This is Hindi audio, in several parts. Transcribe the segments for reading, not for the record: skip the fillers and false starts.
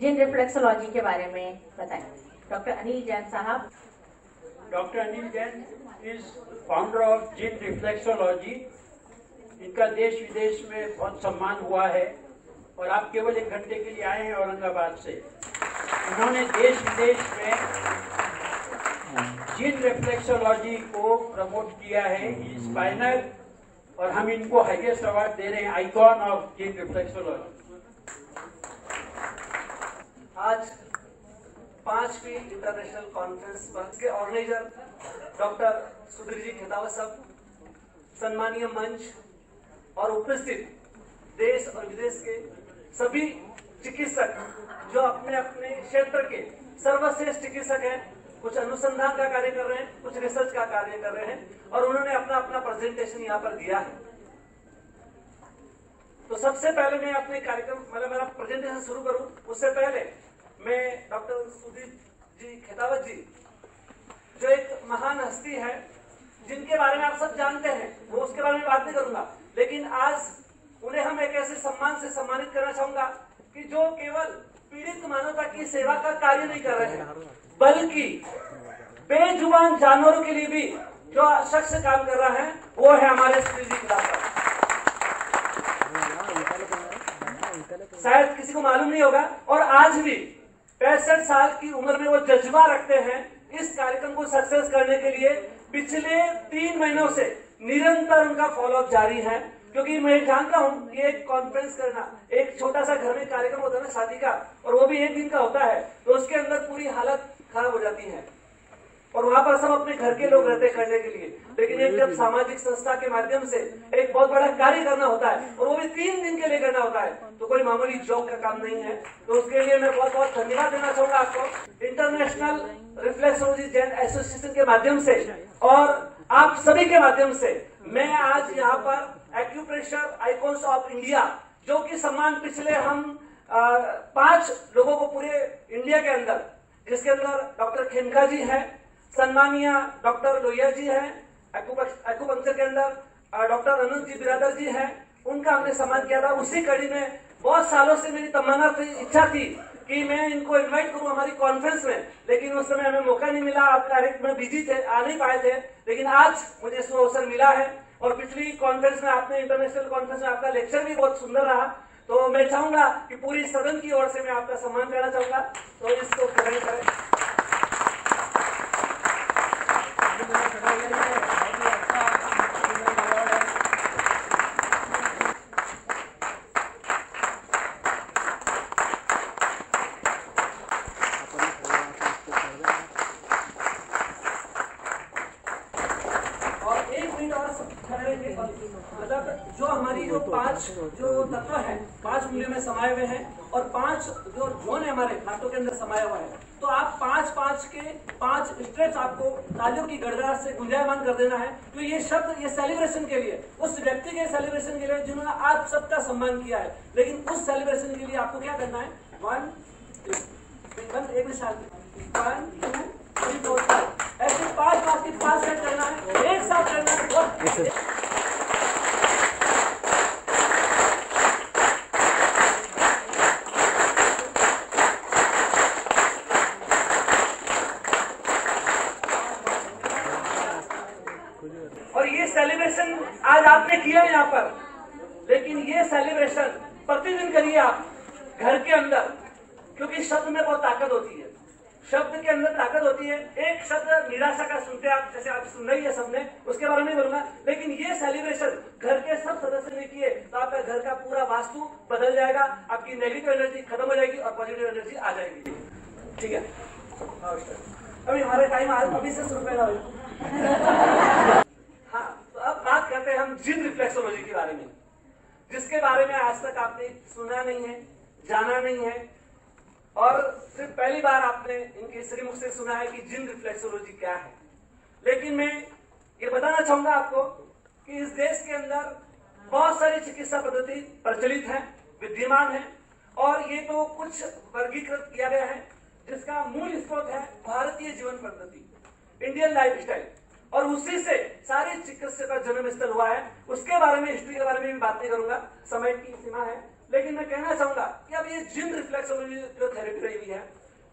जिन रिफ्लेक्सोलॉजी के बारे में बताएं। डॉक्टर अनिल जैन साहब। Doctor Anil Jain is founder of जिन रिफ्लेक्सोलॉजी। इनका देश विदेश में बहुत सम्मान हुआ है और आप केवल 1 घंटे के लिए आए हैं औरंगाबाद से। उन्होंने देश विदेश में जिन रिफ्लेक्सोलॉजी को प्रमोट किया है। इज पायनियर और हम इनको हाईएस्ट अवार्ड दे रहे हैं, आइकॉन ऑफ जिन रिफ्लेक्सोलॉजी। आज 5वीं इंटरनेशनल कॉन्फ्रेंस पर के ऑर्गेनाइजर डॉक्टर सुधीर जी खेतावत साहब, सम्मानीय मंच और उपस्थित देश और विदेश के सभी चिकित्सक जो अपने अपने क्षेत्र के सर्वश्रेष्ठ चिकित्सक हैं, कुछ अनुसंधान का कार्य कर रहे हैं, कुछ रिसर्च का कार्य कर रहे हैं और उन्होंने अपना अपना प्रेजेंटेशन यहाँ पर दिया है। तो सबसे पहले मैं अपने कार्यक्रम मतलब मेरा प्रेजेंटेशन शुरू करूं उससे पहले मैं डॉक्टर सुधीर जी खेतावत जी जो एक महान हस्ती है जिनके बारे में आप सब जानते हैं, वो उसके बारे में बात नहीं करूंगा, लेकिन आज उन्हें हम एक ऐसे सम्मान से सम्मानित करना चाहूंगा कि जो केवल पीड़ित मानवता की सेवा का कार्य नहीं कर रहे हैं बल्कि बेजुबान जानवरों के लिए भी जो शख्स काम कर रहा है वो है हमारे सुधीर जी खेतावत। शायद किसी को मालूम नहीं होगा और आज भी 65 साल की उम्र में वो जज्बा रखते हैं इस कार्यक्रम को सक्सेस करने के लिए। पिछले 3 महीनों से निरंतर उनका फॉलोअप जारी है, क्योंकि मैं जानता हूं कि एक कॉन्फ्रेंस करना, एक छोटा सा घर में कार्यक्रम होता है ना शादी का, और वो भी 1 दिन का होता है, तो उसके अंदर पूरी हालत खराब हो जाती है और वहां पर सब अपने घर के लोग रहते करने के लिए। लेकिन एक जब सामाजिक संस्था के माध्यम से एक बहुत बड़ा कार्य करना होता है और वो भी 3 दिन के लिए करना होता है, तो कोई मामूली जॉब का काम नहीं है। तो उसके लिए मैं बहुत बहुत धन्यवाद देना चाहूंगा आपको, इंटरनेशनल रिफ्लेक्सोलॉजी जैन एसोसिएशन के माध्यम से और आप सभी के माध्यम से। मैं आज यहाँ पर एक्यूप्रेशर आइकॉन्स ऑफ इंडिया जो कि सम्मान पिछले हम 5 लोगों को पूरे इंडिया के अंदर, जिसके अंदर डॉक्टर खेमका जी है, सम्मानीय डॉक्टर लोहिया जी है, एक्यूपंक्चर के अंदर डॉक्टर अनुज जी बिरादर जी है, उनका हमने सम्मान किया था। उसी कड़ी में बहुत सालों से मेरी तमन्ना थी, इच्छा थी कि मैं इनको इनवाइट करूं हमारी कॉन्फ्रेंस में, लेकिन उस समय हमें मौका नहीं मिला, आप डायरेक्ट में बिजी थे, आ नहीं पाए थे। लेकिन आज मुझे इसमें अवसर मिला है और पिछली कॉन्फ्रेंस में आपने इंटरनेशनल कॉन्फ्रेंस में आपका लेक्चर भी बहुत सुंदर रहा, तो मैं चाहूंगा कि पूरी सदन की ओर से मैं आपका सम्मान करना चाहूंगा, तो इसको ग्रहण करें। मतलब जो हमारी जो 5 जो तत्व है 5 उंगलियों में समाये हुए हैं और 5 जो जोन है हमारे हाथों के अंदर समाया हुआ है, तो आप 5-5 के 5 स्ट्रेप्स आपको तालियों की गड़गड़ाहट से गुंजायमान कर देना है। तो ये शब्द ये सेलिब्रेशन के लिए, उस व्यक्ति के सेलिब्रेशन के लिए जिन्होंने आप सबका सम्मान किया है, लेकिन उस सेलिब्रेशन के लिए आपको क्या करना है, 1 2 3 4 5 ऐसे 5 बार की 5 सेट करना है, एक साथ करना है। और ये सेलिब्रेशन आज आपने किया है यहाँ पर, लेकिन ये सेलिब्रेशन प्रतिदिन करिए आप घर के अंदर, क्योंकि शब्द में बहुत ताकत होती है, शब्द के अंदर ताकत होती है। एक शब्द निराशा का सुनते आप, जैसे आप सुन रही है सबने, उसके बारे में नहीं बोलूंगा, लेकिन ये सेलिब्रेशन घर के सब सदस्य ने किए तो आपका घर का पूरा वास्तु बदल जाएगा, आपकी नेगेटिव एनर्जी खत्म हो जाएगी और पॉजिटिव एनर्जी आ जाएगी। ठीक है, अभी हमारा टाइम अभी से शुरू करना। हाँ, तो अब बात करते हैं हम जिन रिफ्लेक्सोलॉजी के बारे में, जिसके बारे में आज तक आपने सुना नहीं है, जाना नहीं है, और सिर्फ पहली बार आपने इनके श्रीमुख से सुना है कि जिन रिफ्लेक्सोलॉजी क्या है। लेकिन मैं ये बताना चाहूंगा आपको कि इस देश के अंदर बहुत सारी चिकित्सा पद्धति प्रचलित है, विद्यमान है, और ये तो कुछ वर्गीकृत किया गया है, जिसका मूल स्रोत है भारतीय जीवन पद्धति, इंडियन लाइफस्टाइल, और उसी से सारी चिकित्सा का जन्म स्थल हुआ है। उसके बारे में, हिस्ट्री के बारे में भी बात नहीं करूंगा, समय की सीमा है, लेकिन मैं कहना चाहूंगा कि अब ये जिन रिफ्लेक्सोलॉजी जो थेरेपी रही हुई है,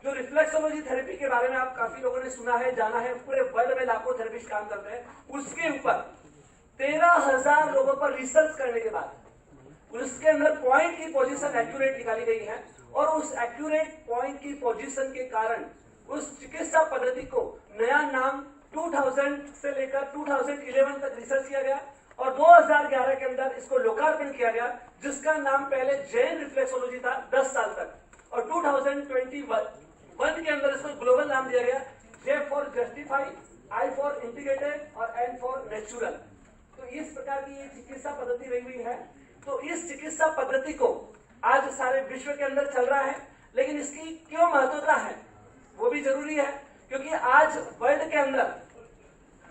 जो रिफ्लेक्सोलॉजी थेरेपी के बारे में आप काफी लोगों ने सुना है, जाना है, पूरे वर्ल्ड में लाखों थेरेपिस्ट काम करते हैं, उसके ऊपर 13,000 लोगों पर रिसर्च करने के बाद उसके अंदर पॉइंट की पोजीशन एक्यूरेट निकाली गई है और उस एक्यूरेट पॉइंट की पोजीशन के कारण उस चिकित्सा पद्धति को नया नाम 2000 से लेकर 2011 तक रिसर्च किया गया और 2011 के अंदर इसको लोकार्पण किया गया, जिसका नाम पहले जैन रिफ्लेक्सोलॉजी था 10 साल तक, और 2021 के अंदर इसको ग्लोबल नाम दिया गया, J for justify, I for integrated और N फॉर नेचुरल। तो इस प्रकार की ये चिकित्सा पद्धति रही हुई है। तो इस चिकित्सा पद्धति को आज सारे विश्व के अंदर चल रहा है, लेकिन इसकी क्यों महत्वता है वो भी जरूरी है, क्योंकि आज वर्ल्ड के अंदर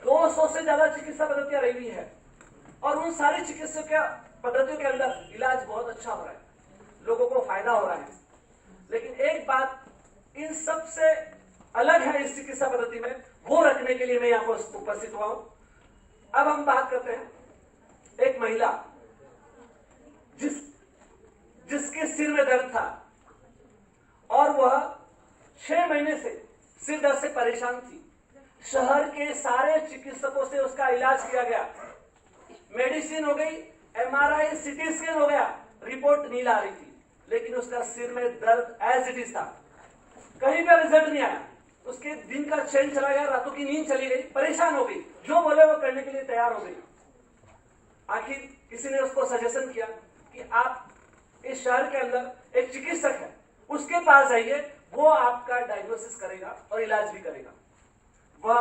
200 से ज्यादा चिकित्सा पद्धतियां रही हुई है और उन सारी चिकित्सा पद्धतियों के अंदर इलाज बहुत अच्छा हो रहा है, लोगों को फायदा हो रहा है। लेकिन एक बात इन सब से अलग है इस चिकित्सा पद्धति में, वो रखने के लिए मैं यहाँ पर उपस्थित हुआ हूं। अब हम बात करते हैं एक महिला जिसके सिर में दर्द था और वह 6 महीने से सिर दर्द से परेशान थी। शहर के सारे चिकित्सकों से उसका इलाज किया गया, मेडिसिन हो गई, MRI, CT स्कैन हो गया, रिपोर्ट नहीं ला रही थी, लेकिन उसका सिर में दर्द एज इट इज था, कहीं पर रिजल्ट नहीं आया। उसके दिन का चैन चला गया, रातों की नींद चली गई, परेशान हो गई, जो बोले वो करने के लिए तैयार हो गई। आखिर किसी ने उसको सजेशन किया कि आप इस शहर के अंदर एक चिकित्सक है, उसके पास जाइए, वो आपका डायग्नोसिस करेगा और इलाज भी करेगा। वह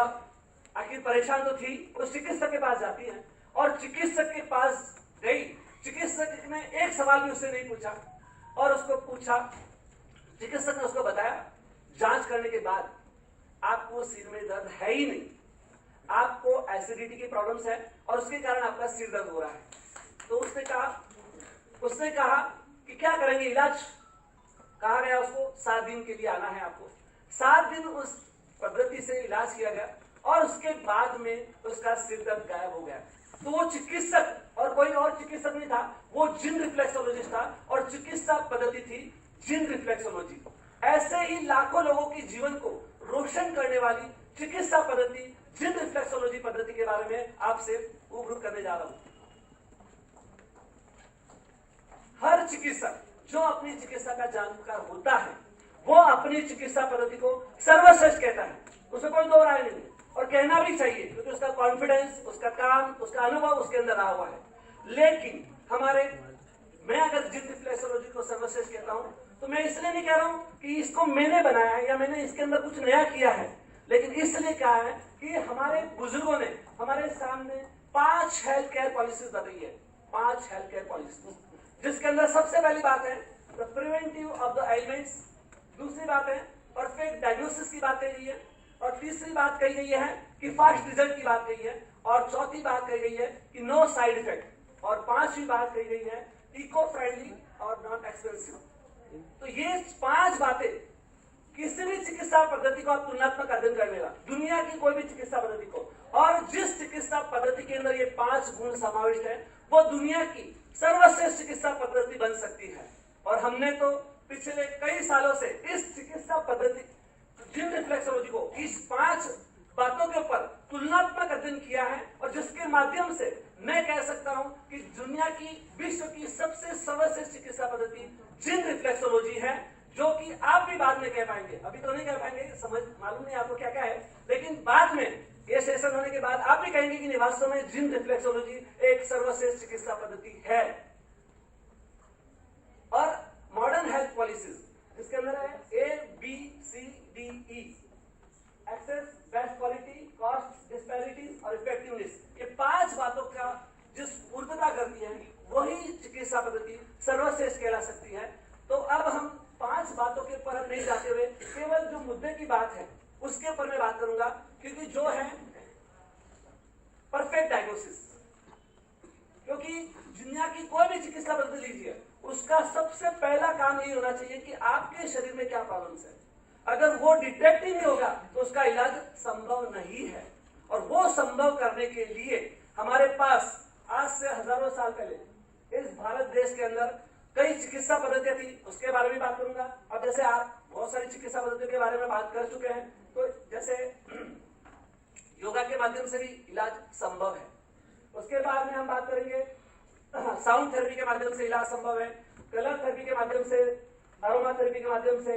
आखिर परेशान तो थी, उस चिकित्सक के पास जाती है और चिकित्सक के पास गई। चिकित्सक ने एक सवाल भी उससे नहीं पूछा और उसको पूछा, चिकित्सक ने उसको बताया, जांच करने के बाद आपको सिर में दर्द है ही नहीं, आपको एसिडिटी की प्रॉब्लम्स है और उसके कारण आपका सिर दर्द हो रहा है। तो उसने कहा कि क्या करेंगे इलाज? कहा गया उसको 7 दिन के लिए आना है आपको। 7 दिन उस पद्धति से इलाज किया गया और उसके बाद में उसका सिर दर्द गायब हो गया। तो वो चिकित्सक और कोई और चिकित्सक नहीं था, वो जिन रिफ्लेक्सोलॉजिस्ट था और चिकित्सा पद्धति थी जिन रिफ्लेक्सोलॉजी। ऐसे ही लाखों लोगों के जीवन को रोशन करने वाली चिकित्सा पद्धति जिन रिफ्लेक्सोलॉजी पद्धति के बारे में आपसे रूबरू करने जा रहा हूं। हर चिकित्सक जो अपनी चिकित्सा का जानकार होता है, वो अपनी चिकित्सा पद्धति को सर्वश्रेष्ठ कहता है, उसमें कोई दो राय नहीं, और कहना भी चाहिए, क्योंकि उसका कॉन्फिडेंस, उसका काम, उसका अनुभव उसके अंदर रहा हुआ है। लेकिन मैं अगर जिन रिफ्लेक्सोलॉजी को सर्वश्रेष्ठ कहता हूं, तो मैं इसलिए नहीं कह रहा हूं कि इसको मैंने बनाया है या मैंने इसके अंदर कुछ नया किया है, लेकिन इसलिए कहा है कि हमारे बुजुर्गों ने हमारे सामने 5 हेल्थ केयर पॉलिसीज बताई है। 5 हेल्थ केयर पॉलिसीज, जिसके अंदर सबसे पहली बात है the preventive of the elements, दूसरी बात है परफेक्ट डायग्नोसिस की बात कही गई है, और तीसरी बात कही गई है कि फास्ट रिजल्ट की बात कही है, और चौथी बात कही गई है कि नो साइड इफेक्ट, और 5वीं बात कही गई है इको फ्रेंडली और नॉट एक्सपेंसिव। तो ये 5 बातें किसी भी चिकित्सा पद्धति को आप तुलनात्मक अध्ययन कर लेगा, दुनिया की कोई भी चिकित्सा पद्धति को, और जिस चिकित्सा पद्धति के अंदर ये 5 गुण समाविष्ट है, वो दुनिया की सर्वश्रेष्ठ चिकित्सा पद्धति बन सकती है। और हमने तो पिछले कई सालों से इस चिकित्सा पद्धति जिन रिफ्लेक्सोलॉजी को इस 5 बातों के ऊपर तुलनात्मक अध्ययन किया है, और जिसके माध्यम से मैं कह सकता हूं कि दुनिया की, विश्व की सबसे सर्वश्रेष्ठ चिकित्सा पद्धति जिन रिफ्लेक्सोलॉजी है, जो कि आप भी बाद में कह पाएंगे, अभी तो नहीं कह पाएंगे, समझ मालूम नहीं आपको क्या क्या है, लेकिन बाद में ये सेशन होने के बाद आप भी कहेंगे कि वास्तव में जिन रिफ्लेक्सोलॉजी एक सर्वश्रेष्ठ चिकित्सा पद्धति है। और मॉडर्न हेल्थ पॉलिसीज, जिसके अंदर है ABCDE, access, best quality, cost, disparities और इफेक्टिवनेस, ये 5 बातों का जिस पूर्तता करती है, वही चिकित्सा पद्धति सर्वश्रेष्ठ कहला सकती है। तो अब हम 5 बातों के ऊपर नहीं जाते हुए केवल जो मुद्दे की बात है उसके ऊपर मैं बात करूंगा, क्योंकि जो है परफेक्ट डायग्नोसिस, क्योंकि दुनिया की कोई भी चिकित्सा पद्धति लीजिए, उसका सबसे पहला काम यही होना चाहिए कि आपके शरीर में क्या प्रॉब्लम्स है। अगर वो डिटेक्ट ही नहीं होगा तो उसका इलाज संभव नहीं है, और वो संभव करने के लिए हमारे पास आज से हजारों साल पहले इस भारत देश के अंदर कई चिकित्सा पद्धतियां थी, उसके बारे में बात करूंगा। अब जैसे आप बहुत सारी चिकित्सा पद्धतियों के बारे में बात कर चुके हैं, तो जैसे योगा के माध्यम से भी इलाज संभव है। उसके बाद में हम बात करेंगे साउंड थेरेपी के माध्यम से इलाज संभव है, कलर थेरेपी के माध्यम से, अरोमा थेरेपी के माध्यम से,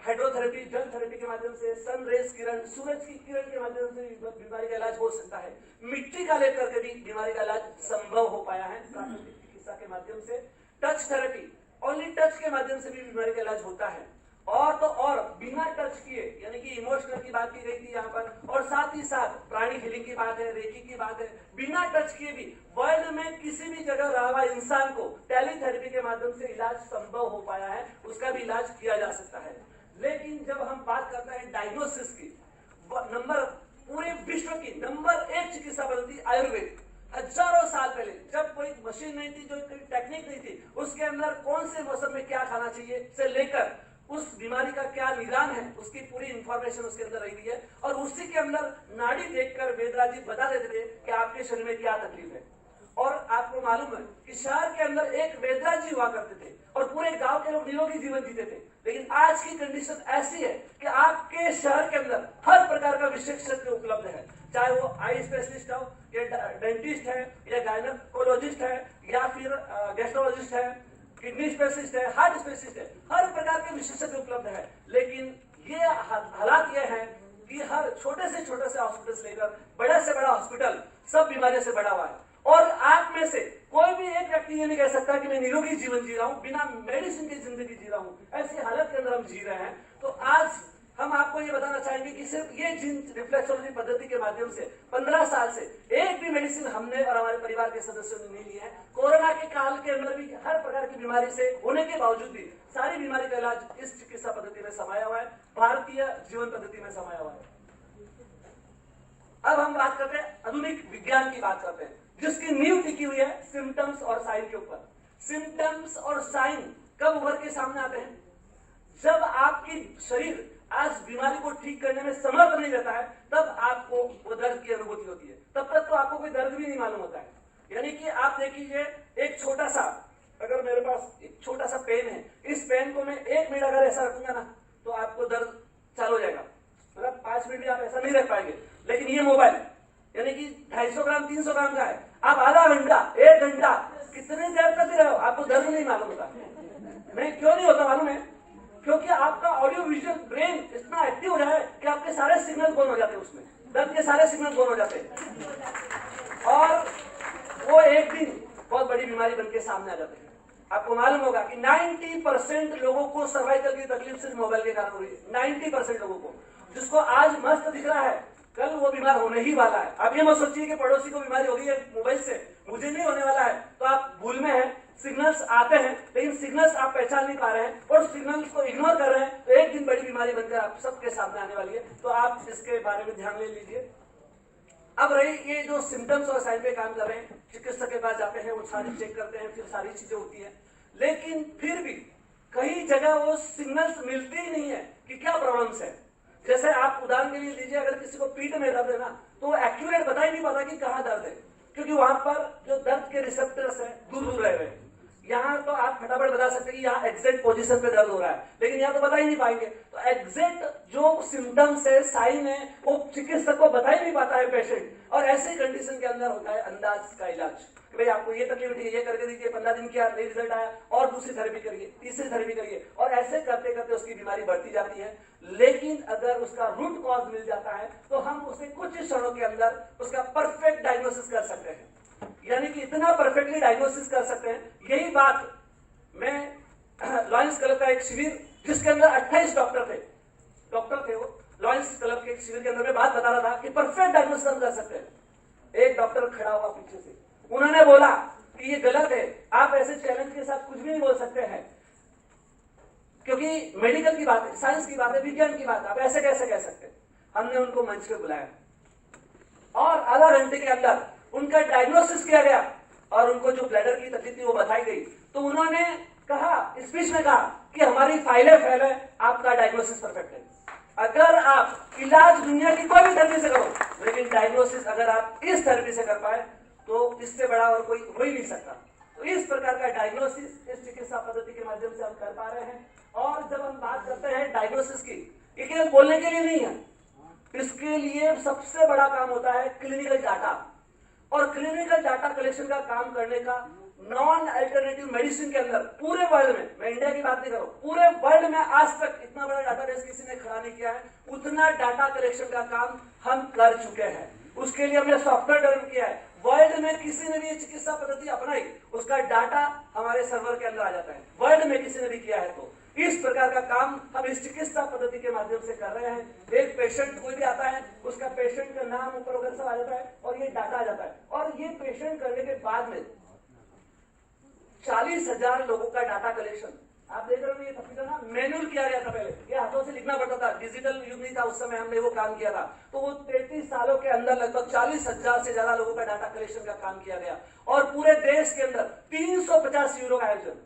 हाइड्रोथेरेपी जल थेरेपी के माध्यम से, सन रेज किरण, सूरज की किरण के माध्यम से बीमारी का इलाज हो सकता है। मिट्टी का लेप करके भी बीमारी का इलाज संभव हो पाया है प्राकृतिक चिकित्सा के माध्यम से। टच थेरेपी, ओनली टच के माध्यम से भी बीमारी का इलाज होता है। और तो और बिना टच किए, यानी कि इमोशनल की बात की गई थी यहाँ पर, और साथ ही साथ प्राणी हीलिंग की बात है, रेकी की बात है, बिना टच किए भी वर्ल्ड में किसी भी जगह रहा हुआ इंसान को टेलीथेरेपी के माध्यम से इलाज संभव हो पाया है, उसका भी इलाज किया जा सकता है। लेकिन जब हम बात करते हैं डायग्नोसिस की, पूरे विश्व की नंबर 1 चिकित्सा पद्धति आयुर्वेद। हजारों साल पहले जब कोई मशीन नहीं थी, जो कोई टेक्निक नहीं थी, उसके अंदर कौन से मौसम में क्या खाना चाहिए से लेकर उस बीमारी का क्या निदान है, उसकी पूरी इंफॉर्मेशन उसके अंदर रही है। और उसी के अंदर नाड़ी देखकर वेदराज जी बता देते थे कि आपके शरीर में क्या तकलीफ है। और आपको मालूम है कि शहर के अंदर एक वेदराज जी हुआ करते थे और पूरे गांव के लोग निरोगी जीवन जीते थे। लेकिन आज की कंडीशन ऐसी है कि आपके शहर के अंदर हर प्रकार का विशेषज्ञ उपलब्ध है, चाहे वो आई स्पेशलिस्ट हो, या डेंटिस्ट है, या गायनेकोलॉजिस्ट है, या फिर गैस्ट्रोलॉजिस्ट है, किडनी स्पेशलिस्ट है, हार्ट स्पेशलिस्ट है, हर प्रकार के विशेषज्ञ उपलब्ध है। लेकिन ये हालात ये है कि हर छोटे से हॉस्पिटल से लेकर बड़े से बड़ा हॉस्पिटल सब बीमारियों से बड़ा हुआ है। और आप में से कोई भी एक व्यक्ति ये नहीं कह सकता कि मैं निरोगी जीवन जी रहा हूं, बिना मेडिसिन की जिंदगी जी रहा हूं। ऐसी हालत के अंदर हम जी रहे हैं। तो आज हम आपको ये बताना चाहेंगे कि सिर्फ ये जीन रिफ्लेक्सोलॉजी पद्धति के माध्यम से 15 साल से एक भी मेडिसिन हमने और हमारे परिवार के सदस्यों ने नहीं ली है। कोरोना के काल के अंदर भी हर प्रकार की बीमारी से होने के बावजूद भी सारी बीमारी का इलाज इस चिकित्सा पद्धति में समाया हुआ है, भारतीय जीवन पद्धति में समाया हुआ है। अब हम बात करते हैं आधुनिक विज्ञान की बात करते हैं, जिसकी नींव टिकी हुई है सिम्टम्स और साइन के ऊपर। सिम्टम्स और साइन कब उभर के सामने आते हैं? जब आपकी शरीर आज बीमारी को ठीक करने में समर्थ नहीं रहता है, तब आपको वो दर्द की अनुभूति होती है। तब तक तो आपको कोई दर्द भी नहीं मालूम होता है। यानी कि आप देखिए, एक छोटा सा, अगर मेरे पास एक छोटा सा पेन है, इस पेन को मैं 1 मिनट अगर ऐसा रखूंगा ना, तो आपको दर्द चालू हो जाएगा। मतलब 5 मिनट भी आप ऐसा नहीं रख पाएंगे। लेकिन ये मोबाइल यानी कि 250 ग्राम 300 ग्राम का है, आप आधा घंटा 1 घंटा कितने देर तक रहे हो, आपको दर्द नहीं मालूम होता। नहीं, क्यों नहीं होता मालूम है? क्योंकि आपका ऑडियो विजुअल ब्रेन इतना एक्टिव हो रहा है कि आपके सारे सिग्नल बंद हो जाते हैं, उसमें दर्द के सारे सिग्नल बंद हो जाते हैं, और वो एक दिन बहुत बड़ी बीमारी बनके सामने आ जाते हैं। आपको मालूम होगा कि 90% लोगों को सर्वाइकल की तकलीफ सिर्फ मोबाइल के कारण हो रही है। 90% लोगों को, जिसको आज मस्त दिख रहा है, कल वो बीमार होने ही वाला है। आप ये मत सोचिए कि पड़ोसी को बीमारी हो गई है मोबाइल से, मुझे नहीं होने वाला है, तो आप भूल में हैं। सिग्नल्स आते हैं, लेकिन सिग्नल्स आप पहचान नहीं पा रहे हैं और सिग्नल्स को इग्नोर कर रहे हैं, तो एक दिन बड़ी बीमारी बनकर आप सबके सामने आने वाली है। तो आप इसके बारे में ध्यान ले लीजिए। अब रही ये जो सिम्टम्स और साइन पे काम कर रहे हैं, चिकित्सक के पास जाते हैं, वो सारी चेक करते हैं, फिर सारी चीजें होती है, लेकिन फिर भी कई जगह वो सिग्नल्स मिलते ही नहीं है कि क्या प्रॉब्लम्स है। जैसे आप उदाहरण के लिए लीजिए, अगर किसी को पीठ में दर्द है ना, तो एक्यूरेट बता ही नहीं पाता कि कहाँ दर्द है, क्योंकि वहां पर जो दर्द के रिसेप्टर्स है दूर दूर रह रहे हैं। यहाँ तो आप फटाफट बता सकते हैं कि यहाँ एग्जैक्ट पोजीशन पे दर्द हो रहा है, लेकिन यहाँ तो बता ही नहीं पाएंगे। तो एग्जैक्ट जो सिम्टम्स है, साइन है, वो चिकित्सक को बता ही नहीं पाता है पेशेंट। और ऐसे कंडीशन के अंदर होता है अंदाज का इलाज कि भाई आपको ये तकलीफ थी, ये करके दीजिए, 15 दिन किया, नहीं रिजल्ट आया, और दूसरी थेरेपी करिए, तीसरी थेरेपी करिए, और ऐसे करते करते उसकी बीमारी बढ़ती जाती है। लेकिन अगर उसका रूट कॉज मिल जाता है, तो हम उसे कुछ क्षणों के अंदर उसका परफेक्ट डायग्नोसिस कर सकते हैं, यानी कि इतना परफेक्टली डायग्नोसिस कर सकते हैं। यही बात मैं लॉयंस क्लब का एक शिविर, जिसके अंदर 28 डॉक्टर थे, वो लॉयंस क्लब के एक शिविर के अंदर मैं बात बता रहा था कि परफेक्ट डायग्नोसिस हम कर सकते हैं। एक डॉक्टर खड़ा हुआ पीछे से, उन्होंने बोला कि ये गलत है, आप ऐसे चैलेंज के साथ कुछ भी नहीं बोल सकते हैं, क्योंकि मेडिकल की बात है, साइंस की बात है, विज्ञान की बात है, आप ऐसे कैसे कह सकते हैं। हमने उनको मंच पे बुलाया और आधा घंटे के अंदर उनका डायग्नोसिस किया गया और उनको जो ब्लैडर की तकलीफ थी वो बताई गई। तो उन्होंने कहा, स्पीच में कहा कि हमारी फाइलें फैल है, आपका डायग्नोसिस परफेक्ट है। अगर आप इलाज दुनिया की कोई भी थेरेपी से करो, लेकिन डायग्नोसिस अगर आप इस थेरेपी से कर पाए, तो इससे बड़ा और कोई हो ही नहीं सकता। तो इस प्रकार का डायग्नोसिस इस चिकित्सा पद्धति के माध्यम से हम कर पा रहे हैं। और जब हम बात करते हैं डायग्नोसिस की, ये केवल बोलने के लिए नहीं है, इसके लिए सबसे बड़ा काम होता है क्लिनिकल डाटा। और क्लिनिकल डाटा कलेक्शन का काम करने का नॉन अल्टरनेटिव मेडिसिन के अंदर पूरे वर्ल्ड में, मैं इंडिया की बात नहीं कर रहा हूं, पूरे वर्ल्ड में आज तक इतना बड़ा डाटाबेस किसी ने खड़ा नहीं किया है। उतना डाटा कलेक्शन का काम हम कर चुके हैं। उसके लिए हमने सॉफ्टवेयर डेवलप किया है। वर्ल्ड में किसी ने भी ये चिकित्सा पद्धति अपनाई, उसका डाटा हमारे सर्वर के अंदर आ जाता है। वर्ल्ड में किसी ने भी किया है तो इस प्रकार का काम हम इस चिकित्सा पद्धति के माध्यम से कर रहे हैं। एक पेशेंट कोई भी आता है, उसका पेशेंट का नाम ऊपर वगैरह सब आ जाता है और ये डाटा आ जाता है। और ये पेशेंट करने के बाद में 40,000 लोगों का डाटा कलेक्शन आप देख रहे हो। ये सबसे ना मैनुअल किया गया था, पहले ये हाथों से लिखना पड़ता था, डिजिटल युग नहीं था उस समय, हमने वो काम किया था। तो वो 33 सालों के अंदर लगभग 40,000 से ज्यादा लोगों का डाटा कलेक्शन का काम किया गया। और पूरे देश के अंदर 350 यूरो का आयोजन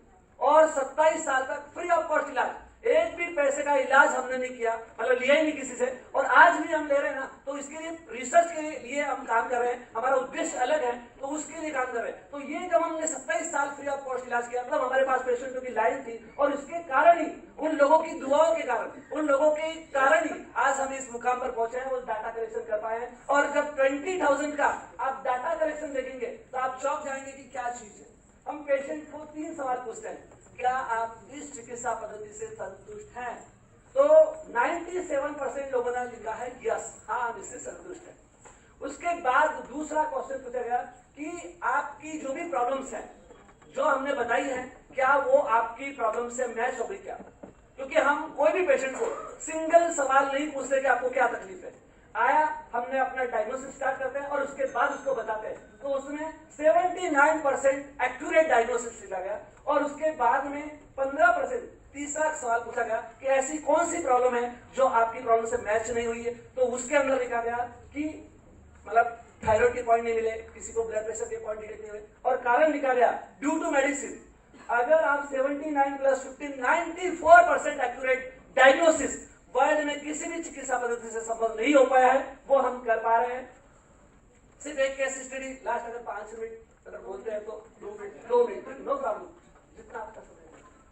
और 27 साल तक फ्री ऑफ कॉस्ट इलाज। एक भी पैसे का इलाज हमने नहीं किया, मतलब लिया ही नहीं किसी से। और आज भी हम ले रहे हैं ना, तो इसके लिए रिसर्च के लिए हम काम कर रहे हैं, हमारा उद्देश्य अलग है, तो उसके लिए काम कर रहे हैं। तो ये जब हमने 27 साल फ्री ऑफ कॉस्ट इलाज किया, मतलब हमारे पास पेशेंटों की लाइन थी और इसके कारण ही, उन लोगों की दुआओं के कारण, उन लोगों के कारण ही आज हम इस मुकाम पर पहुंचे हैं, वो डाटा कलेक्शन कर पाए हैं। और जब 20,000 का आप डाटा कलेक्शन देखेंगे तो आप चौंक जाएंगे कि क्या चीज है। हम पेशेंट को 3 सवाल पूछते हैं, क्या आप इस चिकित्सा पद्धति से संतुष्ट हैं? तो 97% लोगों ने लिखा है यस, हाँ हम इससे संतुष्ट हैं। उसके बाद दूसरा क्वेश्चन पूछा गया कि आपकी जो भी प्रॉब्लम्स हैं, जो हमने बताई है, क्या वो आपकी प्रॉब्लम से मैच हो गई क्या? क्योंकि हम कोई भी पेशेंट को सिंगल सवाल नहीं पूछते कि आपको क्या तकलीफ है। आया, हमने अपना डायग्नोसिस स्टार्ट करते हैं और उसके बाद उसको बताते हैं। तो उसमें 79% एक्यूरेट डायग्नोसिस लिखा गया और उसके बाद में 15% तीसरा सवाल पूछा गया कि ऐसी कौन सी प्रॉब्लम है जो आपकी प्रॉब्लम से मैच नहीं हुई है। तो उसके अंदर लिखा गया कि मतलब थायराइड के पॉइंट नहीं मिले, किसी को ब्लड प्रेशर के पॉइंट नहीं मिले, और कारण लिखा गया ड्यू टू मेडिसिन। अगर आप 79 + 15 94% एक्यूरेट डायग्नोसिस वर्ल्ड में किसी भी चिकित्सा पद्धति से संभव नहीं हो पाया है, वो हम कर पा रहे हैं। सिर्फ एक केस स्टडी, लास्ट अगर 5 मिनट अगर बोलते हैं तो 2 मिनट नो प्रॉब्लम, जितना आपका समय।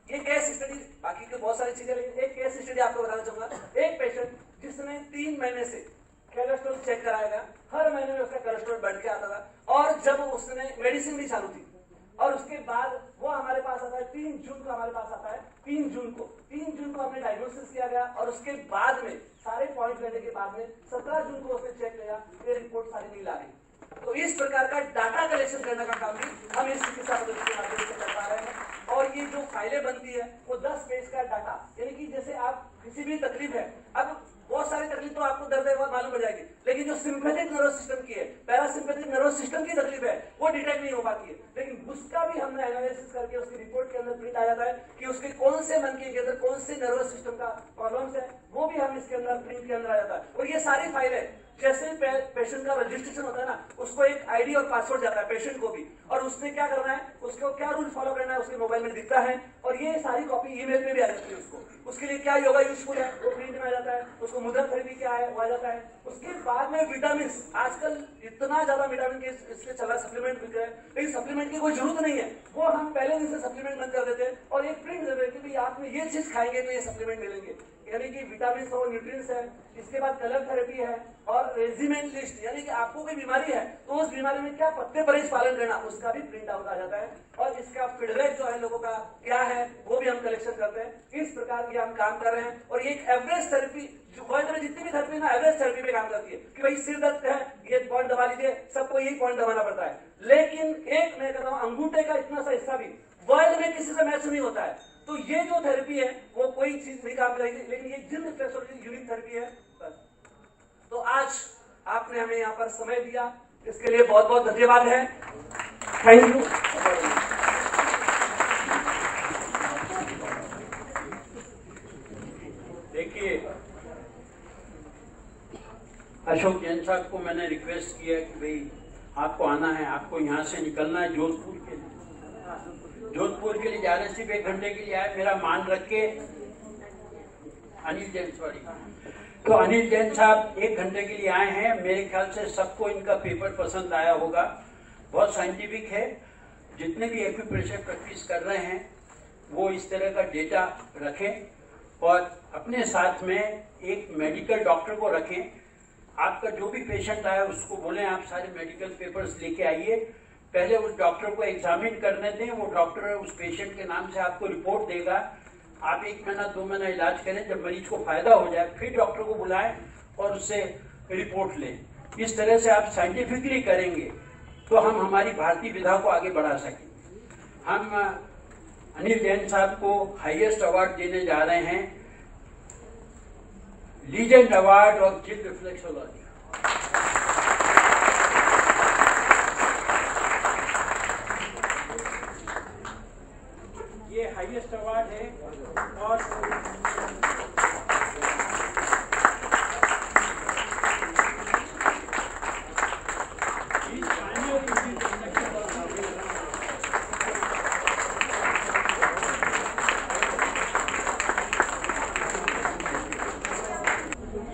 ये केस स्टडी, बाकी के बहुत सारी चीजें, लेकिन एक केस स्टडी आपको बताना चाहूंगा। एक पेशेंट जिसने 3 महीने से कोलेस्ट्रॉल चेक कराएगा, हर महीने में उसका कोलेस्ट्रॉल बढ़ के आता था और जब उसने मेडिसिन भी चालू थी और उसके बाद वो हमारे पास आता है 3 जून को हमारे पास आता है। 3 जून को हमने डायग्नोसिस किया गया और उसके बाद में सारे पॉइंट लेने के बाद में 17 जून को उसने चेक लिया, ये रिपोर्ट सारी नहीं ला रही। तो इस प्रकार का डाटा कलेक्शन करने का काम भी हम इस चिकित्सा पद्धति के माध्यम से कर पा रहे हैं। और ये जो फाइलें बनती है वो 10 पेज का डाटा, यानी कि जैसे आप किसी भी तकलीफ है, अब बहुत सारी तकलीफ तो आपको दर्द है मालूम पड़ जाएगी, लेकिन जो सिंपैथिक नर्वस सिस्टम की है, पैरासिम्पैथिक नर्वस सिस्टम की तकलीफ है, वो डिटेक्ट नहीं हो पाती है। लेकिन उसका भी हमने एनालिसिस करके उसकी रिपोर्ट के अंदर प्रिंट आ जाता है कि उसके कौन से मन के अंदर कौन से नर्वस सिस्टम का प्रॉब्लम्स है, वो भी हम इसके अंदर प्रिंट के अंदर आ जाता है। और ये सारी फाइलें जैसे पेशेंट का रजिस्ट्रेशन होता है ना, उसको एक आईडी और पासवर्ड जाता है पेशेंट को भी, और उसने क्या करना है, उसको क्या रूल फॉलो करना है उसके मोबाइल में दिखता है, और ये सारी कॉपी ईमेल में भी आ जाती है उसको। उसके लिए क्या योगा यूजफुल है वो प्रिंट में आ जाता है, उसको मुद्रा थेरेपी क्या है वो आ जाता है। उसके बाद में विटामिन, आजकल इतना ज्यादा विटामिन के इसलिए चला सप्लीमेंट बिक रहे हैं, लेकिन सप्लीमेंट की कोई जरूरत नहीं है, वो हम पहले दिन से सप्लीमेंट बंद कर देते हैं और एक प्रिंट दे देते हैं कि आप में ये चीज खाएंगे तो ये सप्लीमेंट मिलेंगे, यानी कि विटामिन और न्यूट्रिएंट्स है। इसके बाद कलर थेरेपी है और रेजिमेंट लिस्ट, यानी कि आपको कोई बीमारी है तो उस बीमारी में क्या पत्ते परहेज पालन करना, उसका भी प्रिंट आउट आ जाता है। और इसका फीडबैक जो है लोगों का क्या है वो भी हम कलेक्शन करते हैं। इस प्रकार की हम काम कर रहे हैं। और ये एक एवरेज थेरेपी, जो वर्ल्ड में जितनी भी थेरेपी ना एवरेज थेरेपी पे काम करती है कि भाई सिर दर्द है ये पॉइंट दबा लीजिए, सबको यही पॉइंट दबाना पड़ता है। लेकिन एक मैं कहता हूँ अंगूठे का इतना सा हिस्सा भी वर्ल्ड में किसी से मैच नहीं होता है। तो ये जो थेरेपी है वो कोई चीज नहीं काम करेगी, लेकिन ये जिन रिफ्लेक्सोलॉजी यूनिक थेरेपी है बस। तो आज आपने हमें यहाँ पर समय दिया, इसके लिए बहुत बहुत धन्यवाद है। Thank you. देखिए, अशोक जैन साहब को मैंने रिक्वेस्ट किया कि भाई आपको आना है, आपको यहाँ से निकलना है जोधपुर के लिए। जोधपुर के लिए जाने सिर्फ 1 घंटे के लिए आए, मेरा मान रख के अनिल जैन, सॉरी, तो अनिल जैन साहब 1 घंटे के लिए आए हैं। मेरे ख्याल से सबको इनका पेपर पसंद आया होगा, बहुत साइंटिफिक है। जितने भी एक्यूप्रेशर प्रैक्टिस कर रहे हैं वो इस तरह का डेटा रखें और अपने साथ में एक मेडिकल डॉक्टर को रखें। आपका जो भी पेशेंट आया उसको बोलें आप सारे मेडिकल पेपर्स लेके आइए, पहले उस डॉक्टर को एग्जामिन करने दें, वो डॉक्टर उस पेशेंट के नाम से आपको रिपोर्ट देगा। आप 1 महीना 2 महीना इलाज करें, जब मरीज को फायदा हो जाए फिर डॉक्टर को बुलाएं और उससे रिपोर्ट लें। इस तरह से आप साइंटिफिकली करेंगे तो हम हमारी भारतीय विधा को आगे बढ़ा सकेंगे। हम अनिल जैन साहब को हाईएस्ट अवार्ड देने जा रहे हैं, लीजेंड अवार्ड ऑफ जिन रिफ्लेक्सोलॉजी। ये हाईएस्ट अवार्ड है और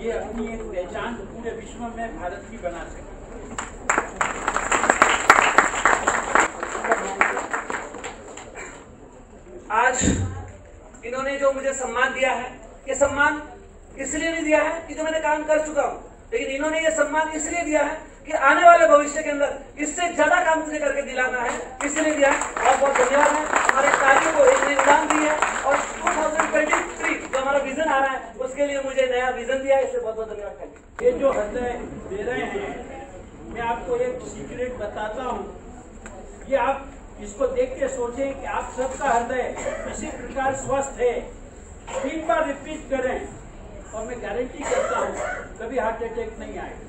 ये अपनी एक पहचान पूरे विश्व में भारत की बना सके। आज इन्होंने जो मुझे सम्मान दिया है, ये सम्मान इसलिए नहीं दिया है कि जो मैंने काम कर चुका हूं, लेकिन इन्होंने ये सम्मान इसलिए दिया है कि आने वाले भविष्य के अंदर इससे ज्यादा काम मुझे करके दिलाना है, इसलिए दिया है। बहुत बहुत धन्यवाद है। हमारे कार्य को एक नई उड़ान दी है और 2023 जो हमारा विजन आ रहा है उसके लिए मुझे नया विजन दिया है, इससे बहुत बहुत धन्यवाद। ये जो हृदय दे रहे हैं, मैं आपको एक सीक्रेट बताता हूँ, ये आप इसको देख के सोचें कि आप सबका हृदय इसी प्रकार स्वस्थ है। 3 बार रिपीट करें और मैं गारंटी करता हूँ कभी हार्ट अटैक नहीं आएगा।